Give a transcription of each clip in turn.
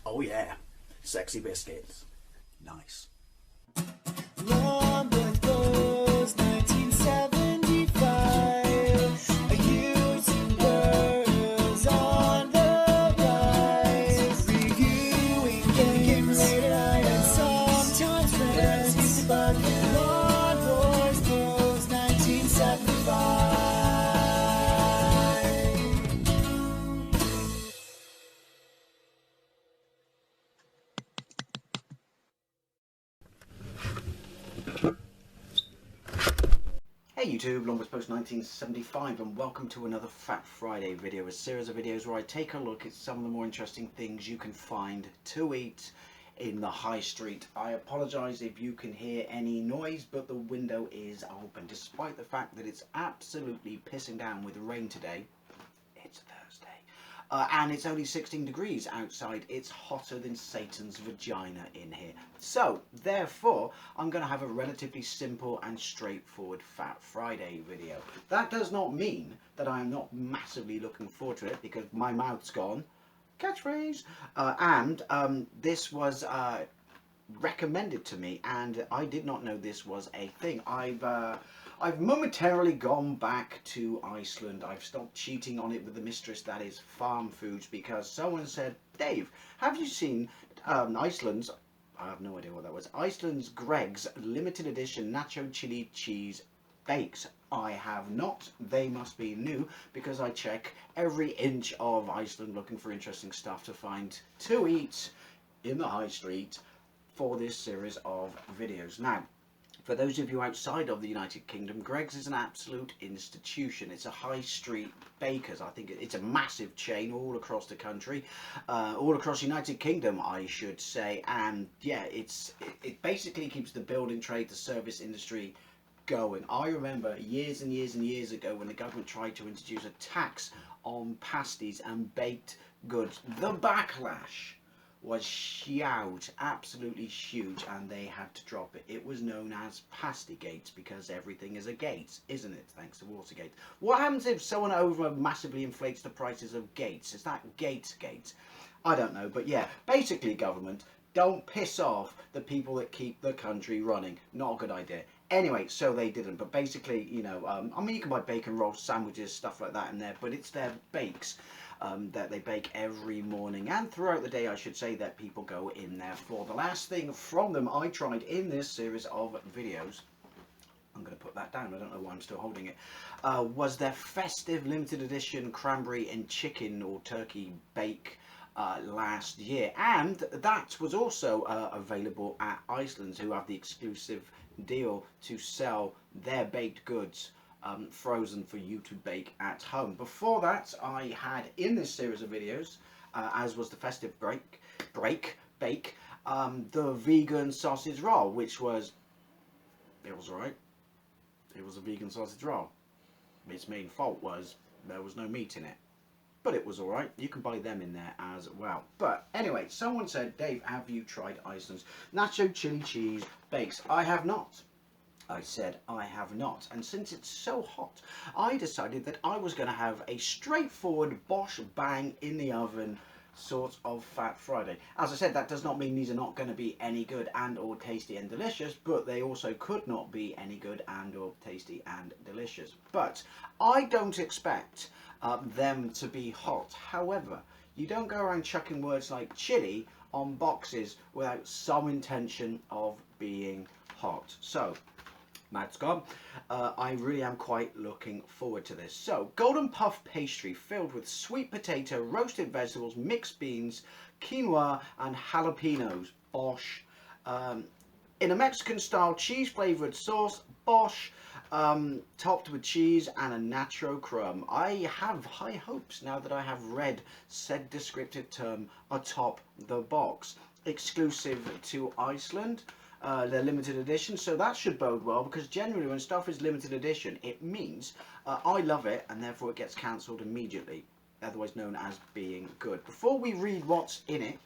Oh yeah, sexy biscuits. Nice. Long was 1975. A YouTuber on the rise. Reviewing games late at night and sometimes friends. But Long was 1975. Hey YouTube, Longest Post 1975 and welcome to another Fat Friday video, a series of videos where I take a look at some of the more interesting things you can find to eat in the high street. I apologise if you can hear any noise, but the window is open despite the fact that it's absolutely pissing down with rain today. It's Thursday. And it's only 16 degrees outside. It's hotter than Satan's vagina in here. So, therefore, I'm going to have a relatively simple and straightforward Fat Friday video. That does not mean that I am not massively looking forward to it, because my mouth's gone. Catchphrase! This was recommended to me, and I did not know this was a thing. I've momentarily gone back to Iceland. I've stopped cheating on it with the mistress that is farm foods, because someone said, Dave, have you seen Iceland's, I have no idea what that was, Iceland's Greg's limited edition Nacho Chilli Cheese Bakes? I have not. They must be new, because I check every inch of Iceland looking for interesting stuff to find to eat in the high street for this series of videos. Now, for those of you outside of the United Kingdom, Greggs is an absolute institution. It's a high street bakers. I think it's a massive chain all across the country, all across the United Kingdom, I should say. And yeah, it basically keeps the building trade, the service industry going. I remember years and years and years ago when the government tried to introduce a tax on pasties and baked goods. The backlash was huge, absolutely huge, and they had to drop it. It was known as Pastygate, because everything is a gate, isn't it? Thanks to Watergate. What happens if someone over massively inflates the prices of gates? Is that Gategate? I don't know, but yeah, basically government, don't piss off the people that keep the country running. Not a good idea. Anyway, so they didn't, but basically, you know, I mean, you can buy bacon rolls, sandwiches, stuff like that in there, but it's their bakes that they bake every morning and throughout the day, I should say, that people go in there for. The last thing from them I tried in this series of videos, I'm going to put that down, I don't know why I'm still holding it, was their festive limited edition cranberry and chicken or turkey bake last year, and that was also available at Iceland, who have the exclusive deal to sell their baked goods frozen for you to bake at home. Before that, I had in this series of videos, as was the festive bake, the vegan sausage roll, which was, it was alright. It was a vegan sausage roll. Its main fault was there was no meat in it. But it was alright. You can buy them in there as well. But anyway, someone said, Dave, have you tried Iceland's Nacho Chilli Cheese Bakes? I have not. I said I have not, and since it's so hot, I decided that I was going to have a straightforward bosh bang in the oven sort of Fat Friday. As I said, that does not mean these are not going to be any good and or tasty and delicious, but they also could not be any good and or tasty and delicious. But I don't expect them to be hot. However, you don't go around chucking words like chili on boxes without some intention of being hot. So, that's gone. I really am quite looking forward to this. So, golden puff pastry filled with sweet potato, roasted vegetables, mixed beans, quinoa and jalapenos. Bosh. In a Mexican style cheese flavoured sauce. Bosh. Topped with cheese and a nacho crumb. I have high hopes now that I have read said descriptive term atop the box. Exclusive to Iceland. They're limited edition, so that should bode well, because generally when stuff is limited edition, it means I love it and therefore it gets cancelled immediately, otherwise known as being good. Before we read what's in it,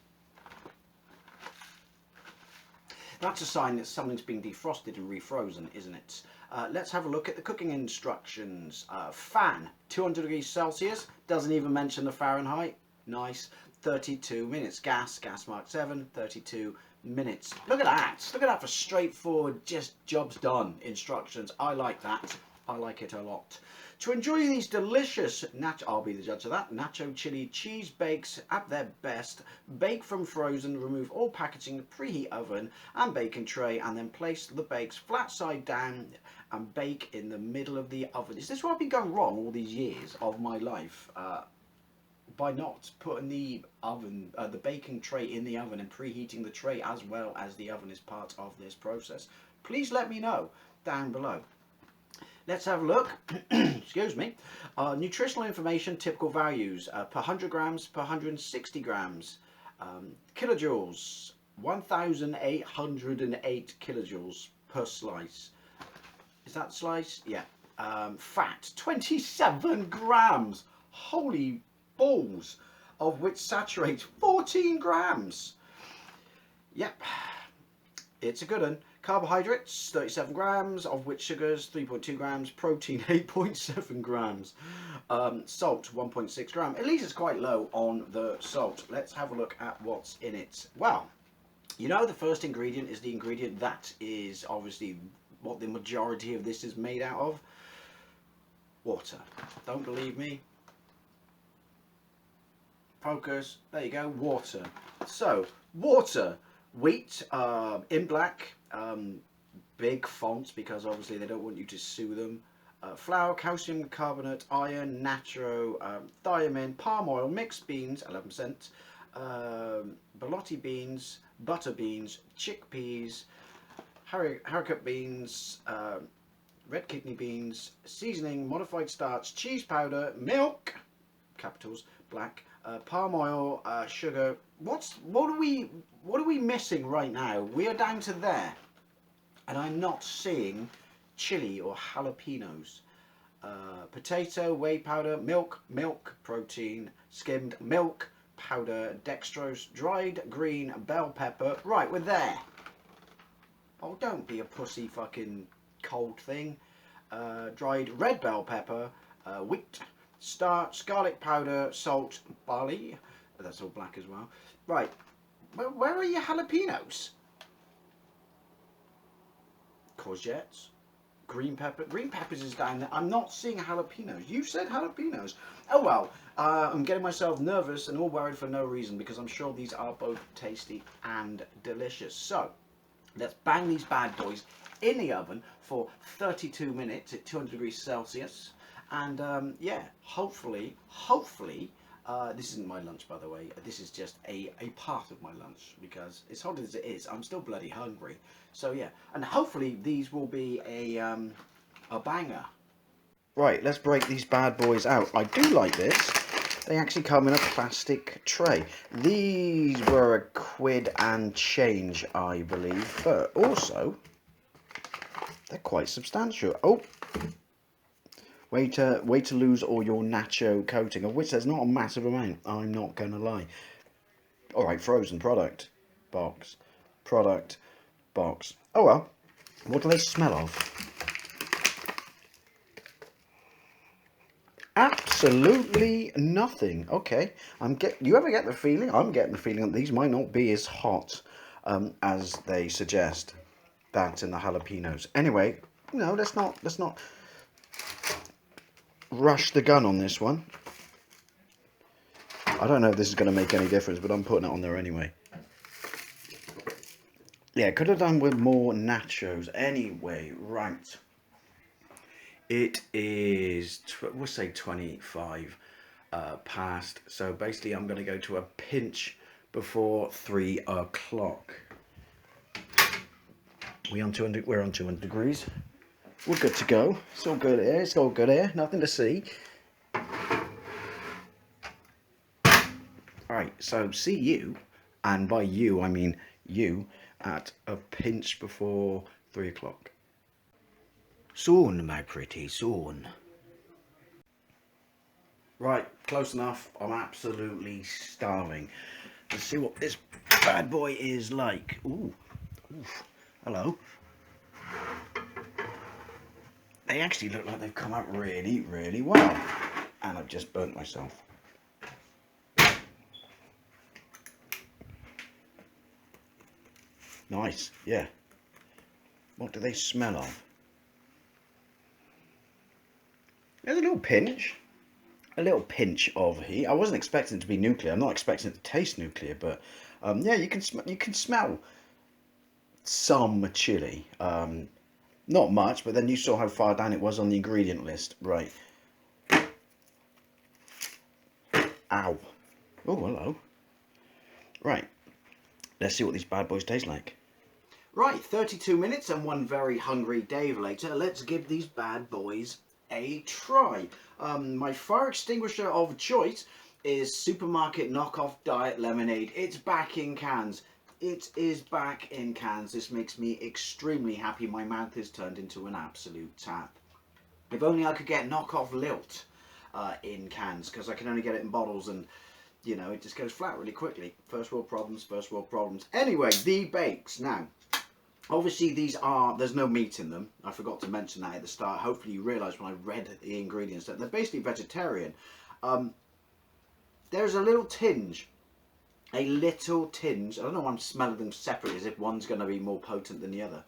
that's a sign that something's been defrosted and refrozen, isn't it? Let's have a look at the cooking instructions. Fan, 200 degrees Celsius, doesn't even mention the Fahrenheit. Nice. 32 minutes. Gas mark 7, 32 minutes. Look at that. Look at that for straightforward, just jobs done instructions. I like that. I like it a lot. To enjoy these delicious, I'll be the judge of that, Nacho Chilli Cheese Bakes at their best. Bake from frozen, remove all packaging, preheat oven and baking tray, and then place the bakes flat side down and bake in the middle of the oven. Is this where I've been going wrong all these years of my life? By not putting the oven, the baking tray in the oven and preheating the tray as well as the oven is part of this process? Please let me know down below. Let's have a look. Excuse me. Nutritional information, typical values per 100 grams, per 160 grams. Kilojoules, 1,808 kilojoules per slice. Is that slice? Yeah. Fat, 27 grams. Holy balls. Of which saturates 14 grams. Yep. It's a good one. Carbohydrates, 37 grams, of which sugars, 3.2 grams, protein, 8.7 grams. Salt, 1.6 grams. At least it's quite low on the salt. Let's have a look at what's in it. Well, you know, the first ingredient is the ingredient that is obviously what the majority of this is made out of. Water. Don't believe me? Focus. There you go. Water. So, water. Wheat in black, big fonts because obviously they don't want you to sue them. Flour, calcium carbonate, iron, natro, thiamine, palm oil, mixed beans, 11%, borlotti beans, butter beans, chickpeas, haricot beans, red kidney beans, seasoning, modified starch, cheese powder, milk, capitals, black, palm oil, sugar. What are we missing right now? We are down to there, and I'm not seeing chili or jalapenos. Potato, whey powder, milk, protein, skimmed milk, powder, dextrose, dried green bell pepper. Right, we're there. Oh, don't be a pussy fucking cold thing. Dried red bell pepper, wheat, starch, garlic powder, salt, barley. That's all black as well. Right, where are your jalapenos? Courgettes, green pepper. Green peppers is down there. I'm not seeing jalapenos. You said jalapenos. Oh well, I'm getting myself nervous and all worried for no reason because I'm sure these are both tasty and delicious. So, let's bang these bad boys in the oven for 32 minutes at 200 degrees Celsius. And yeah, hopefully, this isn't my lunch by the way, this is just a part of my lunch because as hot as it is, I'm still bloody hungry. So yeah, and hopefully these will be a banger. Right, let's break these bad boys out. I do like this. They actually come in a plastic tray. These were £1 and change, I believe, but also they're quite substantial. Oh, way to lose all your nacho coating, of which there's not a massive amount, I'm not gonna lie. Alright, frozen product box. Oh well, what do they smell of? Absolutely nothing. Okay, you ever get the feeling? I'm getting the feeling that these might not be as hot as they suggest. That and the jalapenos. Anyway, no, let's not rush the gun on this one. I don't know if this is going to make any difference, but I'm putting it on there anyway. Yeah, could have done with more nachos. Anyway, right. It is, we'll say 25 past. So basically I'm going to go to a pinch before 3 o'clock. We're on 200 degrees. We're good to go. It's all good here. It's all good here. Nothing to see. Alright, so see you, and by you I mean you, at a pinch before 3 o'clock. Soon, my pretty, soon. Right, close enough. I'm absolutely starving. Let's see what this bad boy is like. Ooh. Oof. Hello. They actually look like they've come out really, really well. And I've just burnt myself. Nice, yeah. What do they smell of? There's a little pinch. A little pinch of heat. I wasn't expecting it to be nuclear. I'm not expecting it to taste nuclear, but yeah, you can smell some chili. Not much, but then you saw how far down it was on the ingredient list. Right. Ow. Oh, hello. Right. Let's see what these bad boys taste like. Right, 32 minutes and one very hungry Dave later. Let's give these bad boys a try. My fire extinguisher of choice is supermarket knockoff diet lemonade. It's back in cans. It is back in cans. This makes me extremely happy. My mouth is turned into an absolute tap. If only I could get knockoff Lilt in cans, because I can only get it in bottles, and you know, it just goes flat really quickly. First world problems, first world problems. Anyway, the bakes. Now, obviously there's no meat in them. I forgot to mention that at the start. Hopefully you realised when I read the ingredients that they're basically vegetarian. There's a little tinge. I don't know why I'm smelling them separately as if one's going to be more potent than the other.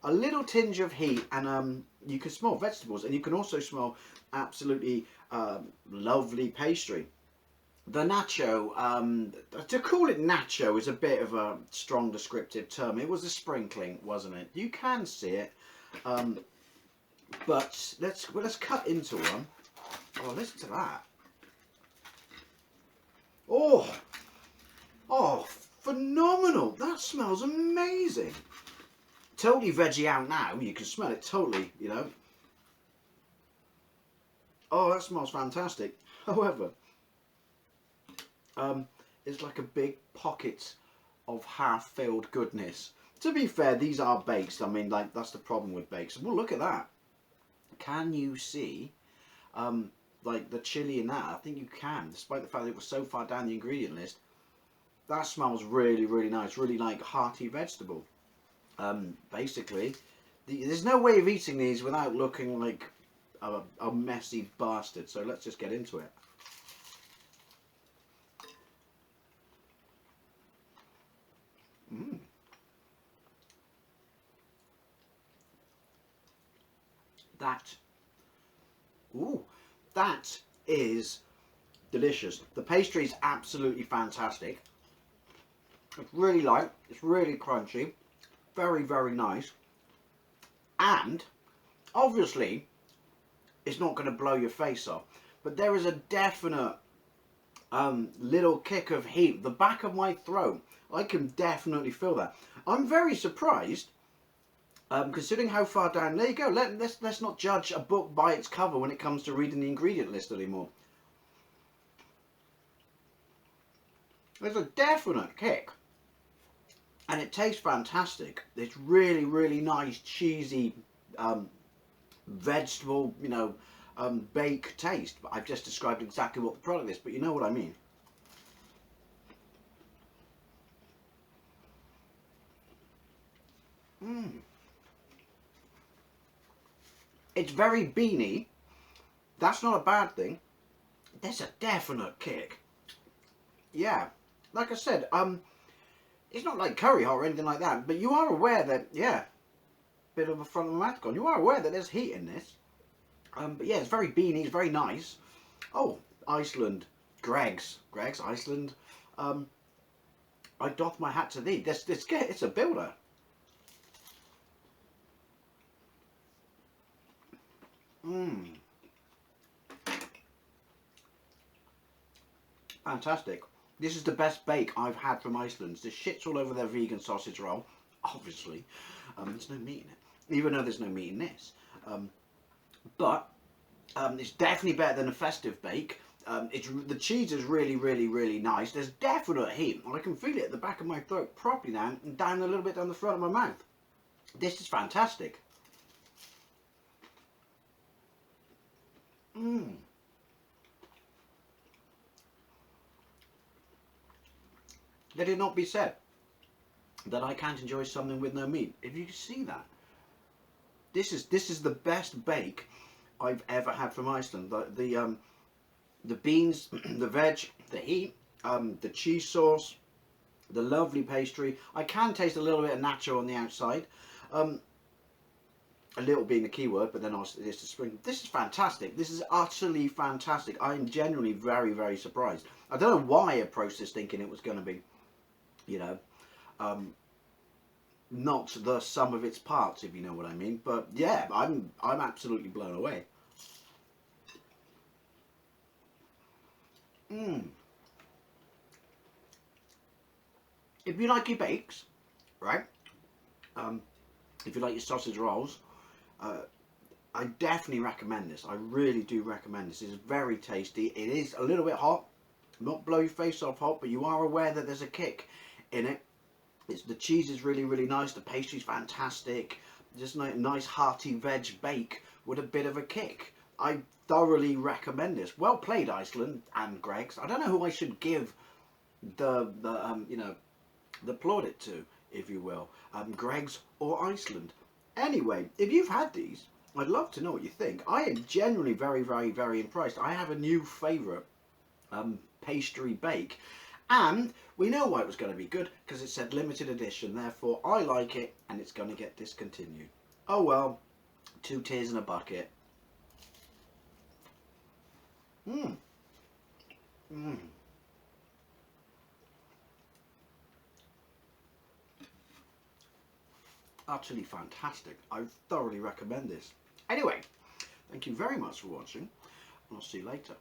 A little tinge of heat, and you can smell vegetables, and you can also smell absolutely lovely pastry. The nacho, to call it nacho is a bit of a strong descriptive term. It was a sprinkling, wasn't it? You can see it, but let's cut into one. Oh, listen to that! Oh, phenomenal! That smells amazing. Totally veggie out now. You can smell it totally. You know. Oh, that smells fantastic. However, it's like a big pocket of half-filled goodness. To be fair, these are bakes. I mean, like, that's the problem with bakes. Well, look at that. Can you see, like, the chili in that? I think you can, despite the fact that it was so far down the ingredient list. That smells really, really nice. Really like hearty vegetable. Basically, there's no way of eating these without looking like a messy bastard. So let's just get into it. That is delicious. The pastry is absolutely fantastic. It's really light, it's really crunchy, very, very nice. And obviously, it's not going to blow your face off, but there is a definite little kick of heat. The back of my throat, I can definitely feel that. I'm very surprised. Considering how far down, there you go. Let's not judge a book by its cover when it comes to reading the ingredient list anymore. There's a definite kick, and it tastes fantastic. It's really, really nice, cheesy, vegetable, you know, bake taste. But I've just described exactly what the product is, but you know what I mean. It's very beany. That's not a bad thing. There's a definite kick. Yeah, like I said, it's not like curry hot or anything like that, but you are aware that, yeah, bit of a front of the mouth gone. You are aware that there's heat in this. But yeah, it's very beany, it's very nice. Oh, Iceland, Greg's Iceland. I doff my hat to thee. It's a builder. Fantastic. This is the best bake I've had from Iceland. There's shits all over their vegan sausage roll, obviously. There's no meat in it, even though there's no meat in this. But it's definitely better than a festive bake. The cheese is really, really, really nice. There's definite heat. I can feel it at the back of my throat properly now, and down a little bit down the front of my mouth. This is fantastic. Let it not be said that I can't enjoy something with no meat. If you can see that, this is the best bake I've ever had from Iceland. The beans, the veg, the heat, the cheese sauce, The lovely pastry. I can taste a little bit of nacho on the outside. A little being the key word, but then also it's the spring. This is fantastic. This is utterly fantastic. I'm genuinely very, very surprised. I don't know why I approached this thinking it was going to be, you know, not the sum of its parts, if you know what I mean. But yeah, I'm absolutely blown away. If you like your bakes, right? If you like your sausage rolls, I definitely recommend this. I really do recommend this. It's very tasty. It is a little bit hot, not blow your face off hot, but you are aware that there's a kick in it. The cheese is really, really nice. The pastry's fantastic. Just nice hearty veg bake with a bit of a kick. I thoroughly recommend this. Well played, Iceland and Greggs. I don't know who I should give the plaudit to, if you will, Greggs or Iceland. Anyway, if you've had these, I'd love to know what you think. I am genuinely very, very, very impressed. I have a new favourite pastry bake, and we know why it was going to be good, because it said limited edition. Therefore, I like it, and it's going to get discontinued. Oh well, 2 tears in a bucket. Utterly fantastic. I thoroughly recommend this. Anyway, thank you very much for watching, and I'll see you later.